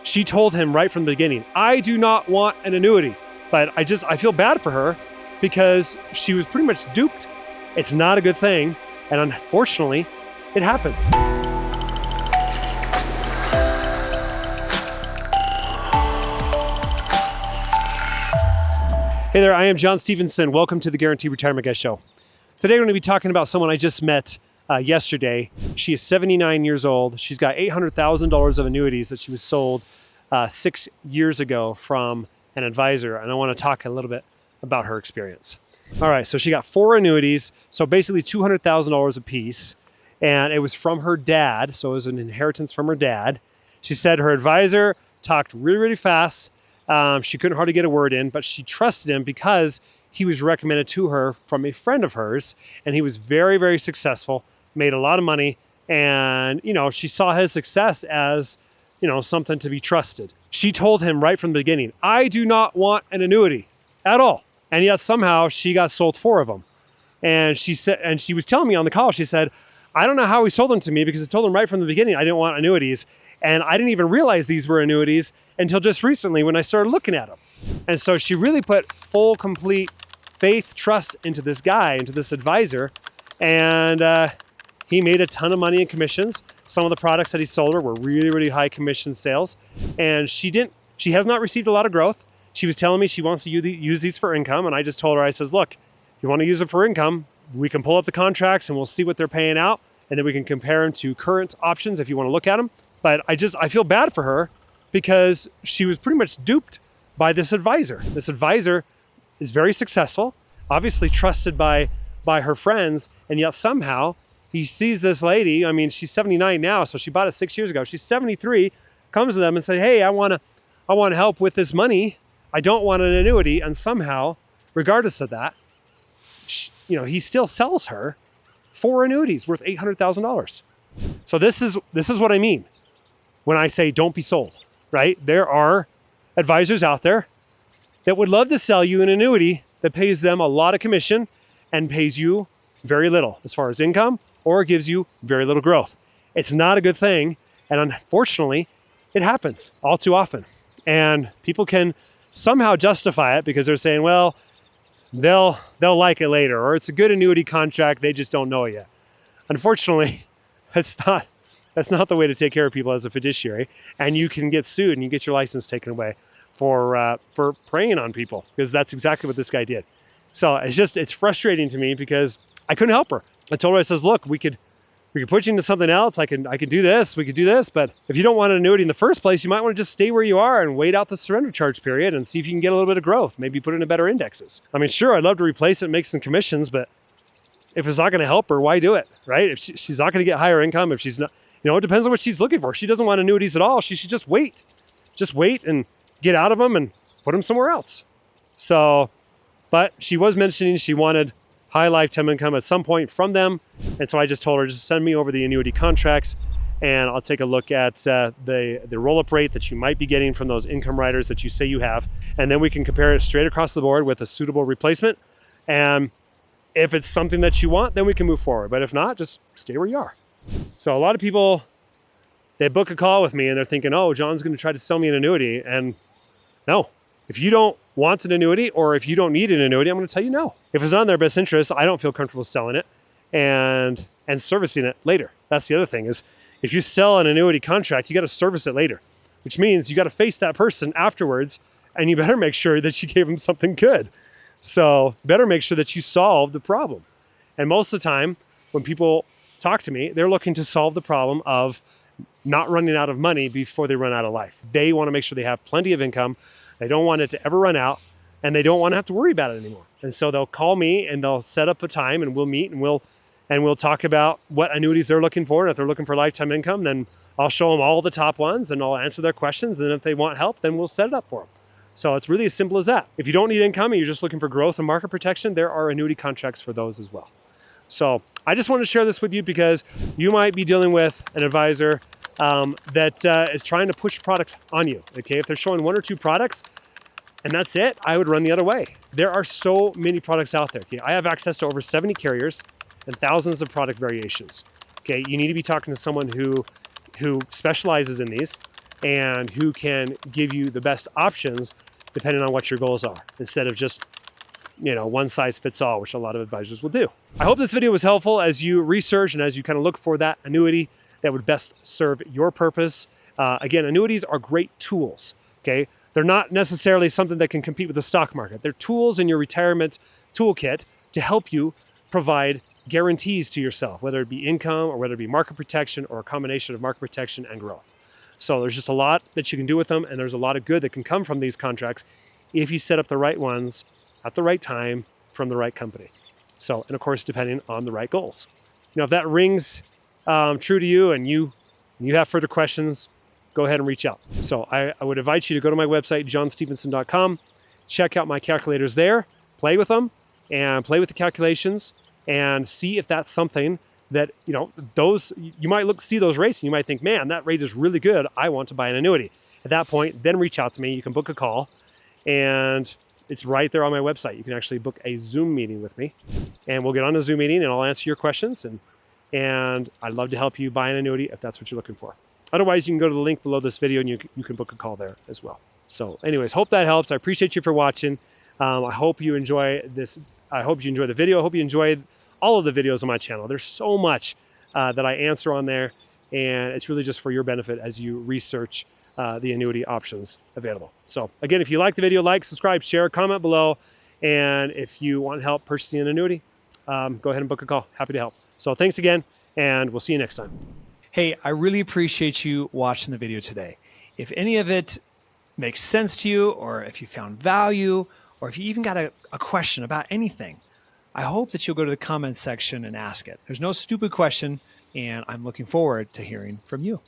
She told him right from the beginning, I do not want an annuity. But I feel bad for her because she was pretty much duped. It's not a good thing. And unfortunately, it happens. Hey there, I am John Stevenson. Welcome to the Guaranteed Retirement Guy Show. Today we're going to be talking about someone I just met yesterday. She is 79 years old. She's got $800,000 of annuities that she was sold 6 years ago from an advisor. And I want to talk a little bit about her experience. All right, so she got 4 annuities, so basically $200,000 a piece. And it was from her dad, so it was an inheritance from her dad. She said her advisor talked really, really fast. She couldn't hardly get a word in, but she trusted him because he was recommended to her from a friend of hers, and he was very, very successful, made a lot of money, and, she saw his success as, something to be trusted. She told him right from the beginning, I do not want an annuity at all. And yet somehow she got sold 4 of them. And she said, and she was telling me on the call, she said, I don't know how he sold them to me because I told him right from the beginning I didn't want annuities. And I didn't even realize these were annuities until just recently when I started looking at them. And so she really put full, complete faith, trust into this guy, into this advisor. And he made a ton of money in commissions. Some of the products that he sold her were really, really high commission sales. And she has not received a lot of growth. She was telling me she wants to use these for income. And I just told her, I says, look, you want to use it for income, we can pull up the contracts and we'll see what they're paying out. And then we can compare them to current options if you want to look at them. But I feel bad for her because she was pretty much duped by this advisor. This advisor is very successful, obviously trusted by her friends. And yet somehow he sees this lady. I mean, she's 79 now, so she bought it 6 years ago. She's 73, comes to them and says, hey, I want help with this money. I don't want an annuity. And somehow, regardless of that, he still sells her 4 annuities worth $800,000. So this is what I mean when I say don't be sold, right? There are advisors out there that would love to sell you an annuity that pays them a lot of commission and pays you very little as far as income or gives you very little growth. It's not a good thing. And unfortunately, it happens all too often. And people can somehow justify it because they're saying, well, they'll like it later, or it's a good annuity contract, they just don't know it yet. Unfortunately, that's not the way to take care of people as a fiduciary, and you can get sued and you get your license taken away for preying on people, because that's exactly what this guy did. So it's frustrating to me because I couldn't help her. I told her, I says, look, we could put you into something else. I can do this. We could do this. But if you don't want an annuity in the first place, you might want to just stay where you are and wait out the surrender charge period and see if you can get a little bit of growth. Maybe put it in better indexes. I mean, sure, I'd love to replace it and make some commissions, but if it's not going to help her, why do it, right? If she's not going to get higher income, if she's not, it depends on what she's looking for. She doesn't want annuities at all. She should just wait. Just wait and get out of them and put them somewhere else. So, but she was mentioning she wanted high lifetime income at some point from them. And so I just told her, just send me over the annuity contracts and I'll take a look at the roll-up rate that you might be getting from those income riders that you say you have. And then we can compare it straight across the board with a suitable replacement. And if it's something that you want, then we can move forward. But if not, just stay where you are. So a lot of people, they book a call with me and they're thinking, oh, John's going to try to sell me an annuity. And no, if you don't want an annuity or if you don't need an annuity, I'm going to tell you no. If it's not in their best interest, I don't feel comfortable selling it and servicing it later. That's the other thing is if you sell an annuity contract, you got to service it later, which means you got to face that person afterwards and you better make sure that you gave them something good. So better make sure that you solve the problem. And most of the time when people talk to me, they're looking to solve the problem of not running out of money before they run out of life. They want to make sure they have plenty of income. They don't want it to ever run out and they don't want to have to worry about it anymore. And so they'll call me and they'll set up a time and we'll meet and we'll talk about what annuities they're looking for. And if they're looking for lifetime income, then I'll show them all the top ones and I'll answer their questions. And if they want help, then we'll set it up for them. So it's really as simple as that. If you don't need income and you're just looking for growth and market protection, there are annuity contracts for those as well. So I just wanted to share this with you because you might be dealing with an advisor that is trying to push product on you. Okay, if they're showing 1 or 2 products and that's it, I would run the other way. There are so many products out there. Okay, I have access to over 70 carriers and thousands of product variations. Okay, you need to be talking to someone who specializes in these. and who can give you the best options depending on what your goals are, instead of just, one size fits all, which a lot of advisors will do. I hope this video was helpful as you research and as you kind of look for that annuity that would best serve your purpose. Again, annuities are great tools, okay? They're not necessarily something that can compete with the stock market. They're tools in your retirement toolkit to help you provide guarantees to yourself, whether it be income or whether it be market protection or a combination of market protection and growth. So there's just a lot that you can do with them, and there's a lot of good that can come from these contracts if you set up the right ones at the right time from the right company. So, and of course, depending on the right goals. If that rings true to you and you have further questions, go ahead and reach out. So I would invite you to go to my website, johnstevenson.com, check out my calculators there, play with them, and play with the calculations, and see if that's something that, those, you might see those rates and you might think, man, that rate is really good. I want to buy an annuity. At that point, then reach out to me. You can book a call, and it's right there on my website. You can actually book a Zoom meeting with me, and we'll get on a Zoom meeting and I'll answer your questions. And I'd love to help you buy an annuity if that's what you're looking for. Otherwise, you can go to the link below this video and you can book a call there as well. So anyways, hope that helps. I appreciate you for watching. I hope you enjoy this. I hope you enjoy the video. I hope you enjoyed all of the videos on my channel. There's so much that I answer on there, and it's really just for your benefit as you research the annuity options available. So again, if you like the video, like, subscribe, share, comment below. And if you want help purchasing an annuity, go ahead and book a call. Happy to help. So thanks again, and we'll see you next time. Hey, I really appreciate you watching the video today. If any of it makes sense to you, or if you found value, or if you even got a question about anything, I hope that you'll go to the comments section and ask it. There's no stupid question, and I'm looking forward to hearing from you.